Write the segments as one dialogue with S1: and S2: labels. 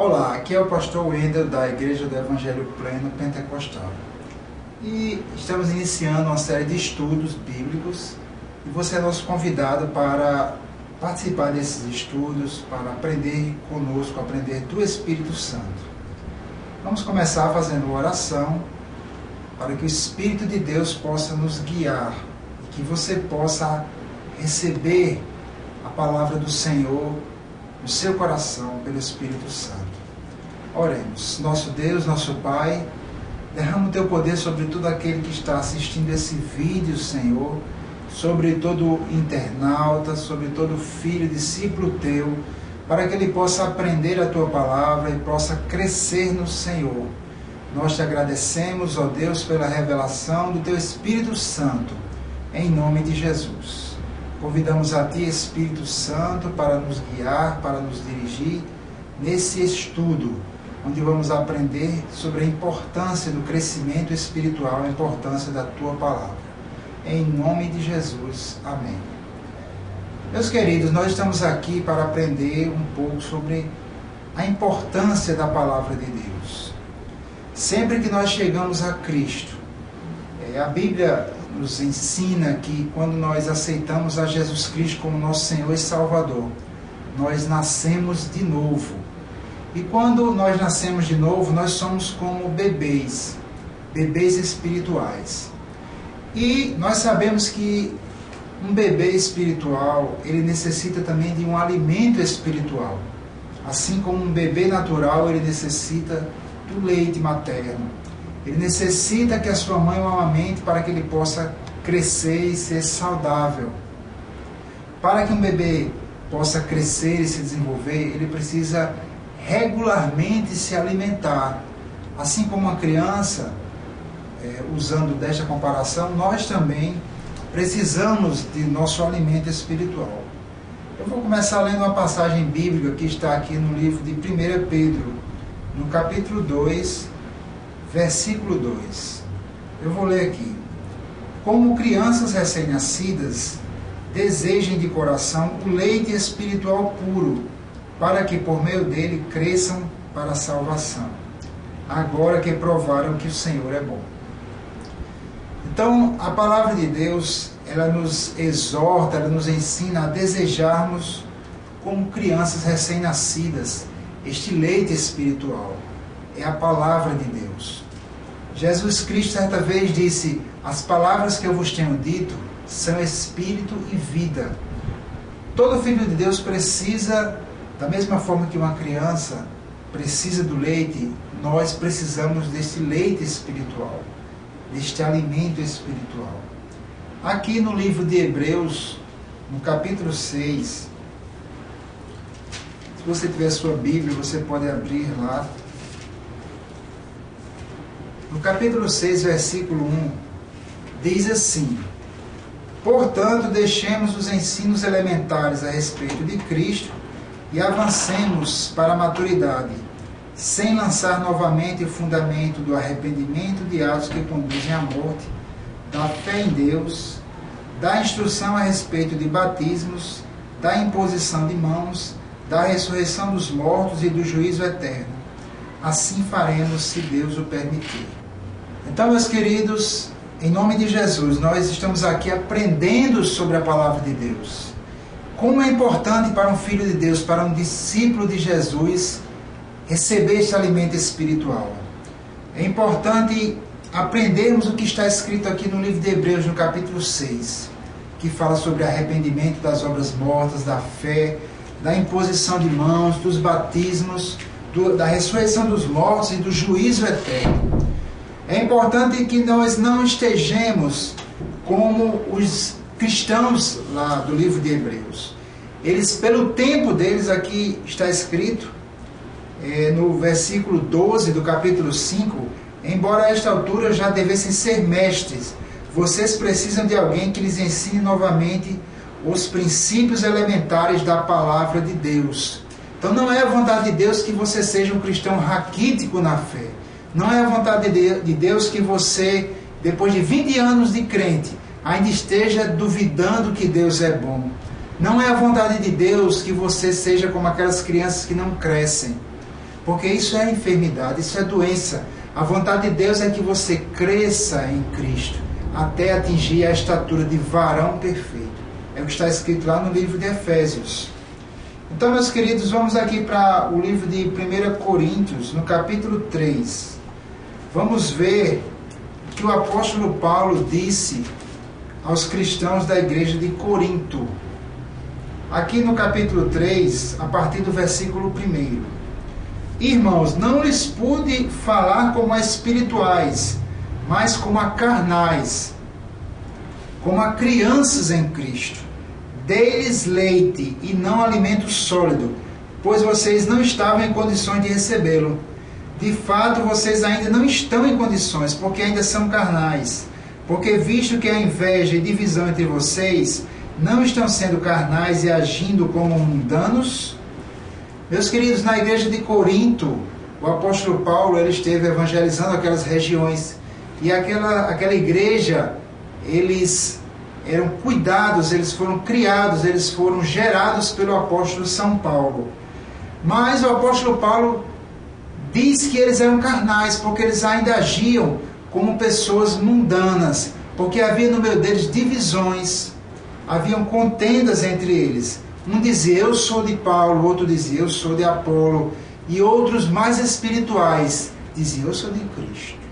S1: Olá, aqui é o pastor Wendel da Igreja do Evangelho Pleno Pentecostal. E estamos iniciando uma série de estudos bíblicos e você é nosso convidado para participar desses estudos, para aprender conosco, aprender do Espírito Santo. Vamos começar fazendo uma oração para que o Espírito de Deus possa nos guiar e que você possa receber a palavra do Senhor no seu coração pelo Espírito Santo. Oremos. Nosso Deus, nosso Pai, derrama o teu poder sobre todo aquele que está assistindo esse vídeo, Senhor, sobre todo internauta, sobre todo filho, discípulo teu, para que ele possa aprender a tua palavra e possa crescer no Senhor. Nós te agradecemos, ó Deus, pela revelação do teu Espírito Santo, em nome de Jesus. Convidamos a Ti, Espírito Santo, para nos guiar, para nos dirigir nesse estudo, onde vamos aprender sobre a importância do crescimento espiritual, a importância da Tua Palavra. Em nome de Jesus. Amém. Meus queridos, nós estamos aqui para aprender um pouco sobre a importância da Palavra de Deus. Sempre que nós chegamos a Cristo, a Bíblia nos ensina que quando nós aceitamos a Jesus Cristo como nosso Senhor e Salvador, nós nascemos de novo. E quando nós nascemos de novo, nós somos como bebês espirituais. E nós sabemos que um bebê espiritual, ele necessita também de um alimento espiritual. Assim como um bebê natural, ele necessita do leite materno. Ele necessita que a sua mãe o amamente para que ele possa crescer e ser saudável. Para que um bebê possa crescer e se desenvolver, ele precisa regularmente se alimentar. Assim como uma criança, usando desta comparação, nós também precisamos de nosso alimento espiritual. Eu vou começar lendo uma passagem bíblica que está aqui no livro de 1 Pedro, no capítulo 2, versículo 2. Eu vou ler aqui. Como crianças recém-nascidas, desejem de coração o leite espiritual puro, para que por meio dele cresçam para a salvação, agora que provaram que o Senhor é bom. Então, a palavra de Deus, ela nos exorta, ela nos ensina a desejarmos, como crianças recém-nascidas, este leite espiritual. É a palavra de Deus. Jesus Cristo certa vez disse: as palavras que eu vos tenho dito são espírito e vida. Todo filho de Deus precisa, da mesma forma que uma criança precisa do leite, nós precisamos deste leite espiritual, deste alimento espiritual. Aqui no livro de Hebreus, no capítulo 6, se você tiver a sua Bíblia, você pode abrir lá. No capítulo 6, versículo 1, diz assim: portanto, deixemos os ensinos elementares a respeito de Cristo e avancemos para a maturidade, sem lançar novamente o fundamento do arrependimento de atos que conduzem à morte, da fé em Deus, da instrução a respeito de batismos, da imposição de mãos, da ressurreição dos mortos e do juízo eterno. Assim faremos, se Deus o permitir. Então, meus queridos, em nome de Jesus, nós estamos aqui aprendendo sobre a palavra de Deus. Como é importante para um filho de Deus, para um discípulo de Jesus, receber este alimento espiritual. É importante aprendermos o que está escrito aqui no livro de Hebreus, no capítulo 6, que fala sobre arrependimento das obras mortas, da fé, da imposição de mãos, dos batismos, da ressurreição dos mortos e do juízo eterno. É importante que nós não estejamos como os cristãos lá do livro de Hebreus. Eles, pelo tempo deles, aqui está escrito, no versículo 12 do capítulo 5, embora a esta altura já devessem ser mestres, vocês precisam de alguém que lhes ensine novamente os princípios elementares da palavra de Deus. Então não é a vontade de Deus que você seja um cristão raquítico na fé. Não é a vontade de Deus que você, depois de 20 anos de crente, ainda esteja duvidando que Deus é bom. Não é a vontade de Deus que você seja como aquelas crianças que não crescem. porque isso é enfermidade, isso é doença. A vontade de Deus é que você cresça em Cristo, até atingir a estatura de varão perfeito. É o que está escrito lá no livro de Efésios. Então, meus queridos, vamos aqui para o livro de 1 Coríntios, no capítulo 3. Vamos ver o que o apóstolo Paulo disse aos cristãos da igreja de Corinto. Aqui no capítulo 3, a partir do versículo 1. Irmãos, não lhes pude falar como a espirituais, mas como a carnais, como a crianças em Cristo. Dei-lhes leite e não alimento sólido, pois vocês não estavam em condições de recebê-lo. De fato, vocês ainda não estão em condições, porque ainda são carnais. Porque visto que a inveja e divisão entre vocês não estão sendo carnais e agindo como mundanos. Meus queridos, na igreja de Corinto, o apóstolo Paulo ele esteve evangelizando aquelas regiões. E aquela igreja, eles eram cuidados, eles foram criados, eles foram gerados pelo apóstolo São Paulo. Mas o apóstolo Paulo diz que eles eram carnais, porque eles ainda agiam como pessoas mundanas, porque havia no meio deles divisões, haviam contendas entre eles. Um dizia, eu sou de Paulo, o outro dizia, eu sou de Apolo, e outros mais espirituais diziam, eu sou de Cristo.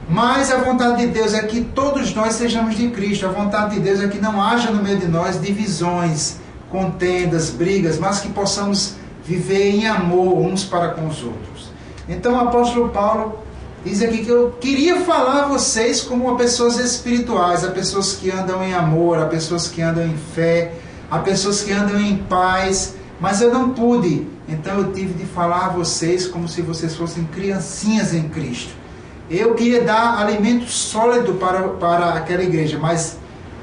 S1: Mas a vontade de Deus é que todos nós sejamos de Cristo. A vontade de Deus é que não haja no meio de nós divisões, contendas, brigas, mas que possamos viver em amor uns para com os outros. Então o apóstolo Paulo diz aqui que eu queria falar a vocês como a pessoas espirituais, a pessoas que andam em amor, a pessoas que andam em fé, a pessoas que andam em paz, mas eu não pude. Então eu tive de falar a vocês como se vocês fossem criancinhas em Cristo. Eu queria dar alimento sólido para aquela igreja, mas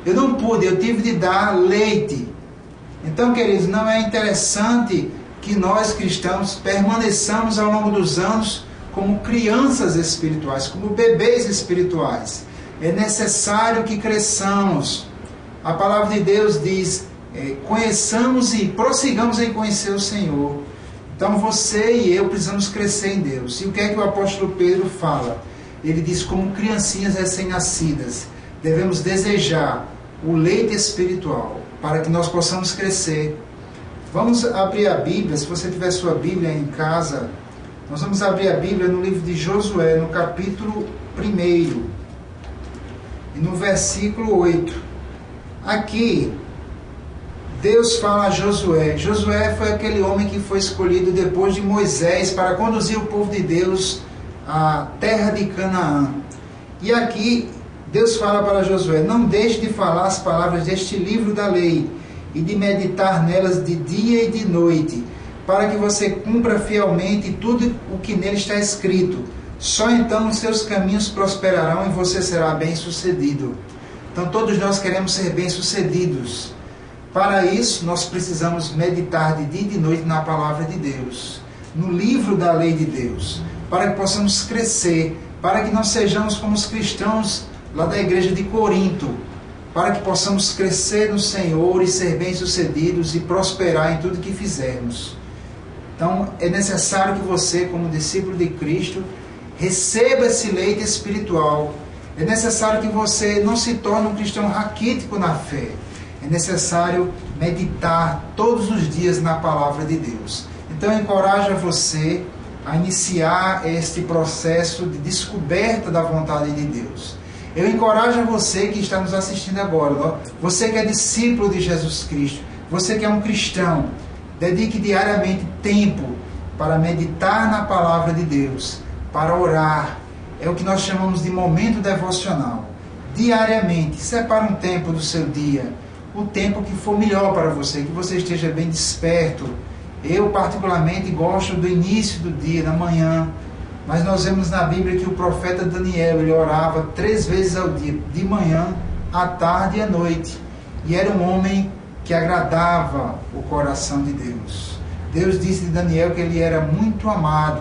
S1: eu não pude, eu tive de dar leite. Então, queridos, não é interessante que nós cristãos permaneçamos ao longo dos anos como crianças espirituais, como bebês espirituais. É necessário que cresçamos. A palavra de Deus diz, conheçamos e prossigamos em conhecer o Senhor. Então você e eu precisamos crescer em Deus. E o que é que o apóstolo Pedro fala? Ele diz, como criancinhas recém-nascidas, devemos desejar o leite espiritual, para que nós possamos crescer. Vamos abrir a Bíblia, se você tiver sua Bíblia em casa, nós vamos abrir a Bíblia no livro de Josué, no capítulo 1, e no versículo 8. Aqui, Deus fala a Josué. Josué foi aquele homem que foi escolhido depois de Moisés para conduzir o povo de Deus à terra de Canaã. E aqui, Deus fala para Josué, não deixe de falar as palavras deste livro da lei e de meditar nelas de dia e de noite, para que você cumpra fielmente tudo o que nele está escrito. Só então os seus caminhos prosperarão e você será bem-sucedido. Então todos nós queremos ser bem-sucedidos. Para isso, nós precisamos meditar de dia e de noite na palavra de Deus, no livro da lei de Deus, para que possamos crescer, para que não sejamos como os cristãos lá da igreja de Corinto, para que possamos crescer no Senhor e ser bem-sucedidos e prosperar em tudo que fizermos. Então, é necessário que você, como discípulo de Cristo, receba esse leite espiritual. É necessário que você não se torne um cristão raquítico na fé. É necessário meditar todos os dias na palavra de Deus. Então, eu encorajo você a iniciar este processo de descoberta da vontade de Deus. Eu encorajo você que está nos assistindo agora, você que é discípulo de Jesus Cristo, você que é um cristão, dedique diariamente tempo para meditar na palavra de Deus, para orar. É o que nós chamamos de momento devocional. Diariamente, separe um tempo do seu dia, o tempo que for melhor para você, que você esteja bem desperto. Eu particularmente gosto do início do dia, da manhã, mas nós vemos na Bíblia que o profeta Daniel, ele orava 3 vezes ao dia, de manhã, à tarde e à noite, e era um homem que agradava o coração de Deus. Deus disse de Daniel que ele era muito amado.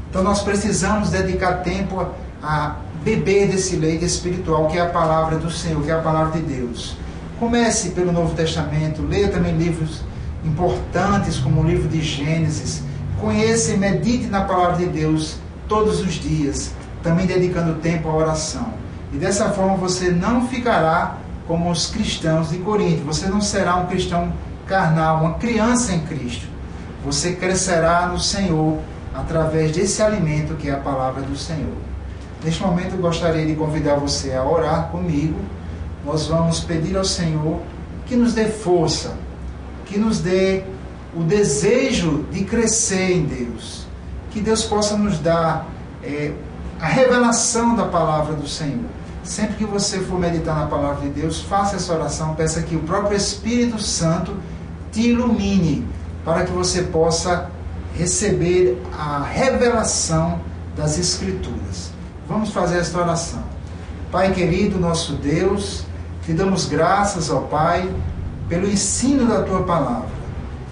S1: Então nós precisamos dedicar tempo a beber desse leite espiritual, que é a palavra do Senhor, que é a palavra de Deus. Comece pelo Novo Testamento, leia também livros importantes como o livro de Gênesis, conheça e medite na palavra de Deus todos os dias, também dedicando tempo à oração. E dessa forma você não ficará como os cristãos de Corinto. Você não será um cristão carnal, uma criança em Cristo. Você crescerá no Senhor através desse alimento que é a palavra do Senhor. Neste momento eu gostaria de convidar você a orar comigo. Nós vamos pedir ao Senhor que nos dê força, que nos dê o desejo de crescer em Deus. Que Deus possa nos dar a revelação da palavra do Senhor. Sempre que você for meditar na palavra de Deus, faça essa oração, peça que o próprio Espírito Santo te ilumine, para que você possa receber a revelação das Escrituras. Vamos fazer esta oração. Pai querido, nosso Deus, te damos graças, ó Pai, pelo ensino da Tua palavra.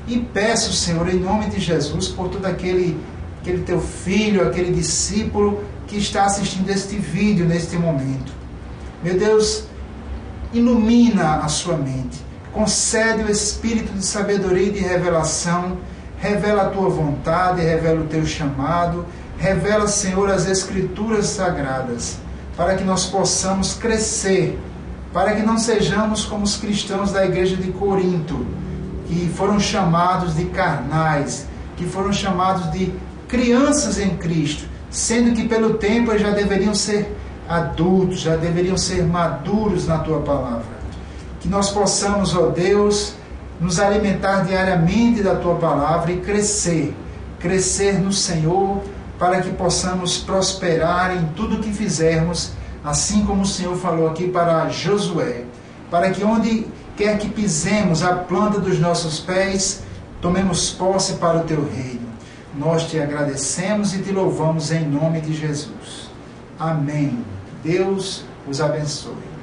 S1: E peço, Senhor, em nome de Jesus, por todo aquele Teu filho, aquele discípulo que está assistindo este vídeo neste momento. Meu Deus, ilumina a sua mente, concede o espírito de sabedoria e de revelação, revela a Tua vontade, revela o Teu chamado, revela, Senhor, as Escrituras sagradas, para que nós possamos crescer, para que não sejamos como os cristãos da igreja de Corinto, que foram chamados de carnais, que foram chamados de crianças em Cristo, sendo que pelo tempo eles já deveriam ser adultos, já deveriam ser maduros na Tua palavra. Que nós possamos, ó Deus, nos alimentar diariamente da Tua palavra e crescer no Senhor, para que possamos prosperar em tudo que fizermos, assim como o Senhor falou aqui para Josué, para que onde quer que pisemos a planta dos nossos pés, tomemos posse para o Teu reino. Nós te agradecemos e te louvamos em nome de Jesus. Amém. Deus os abençoe.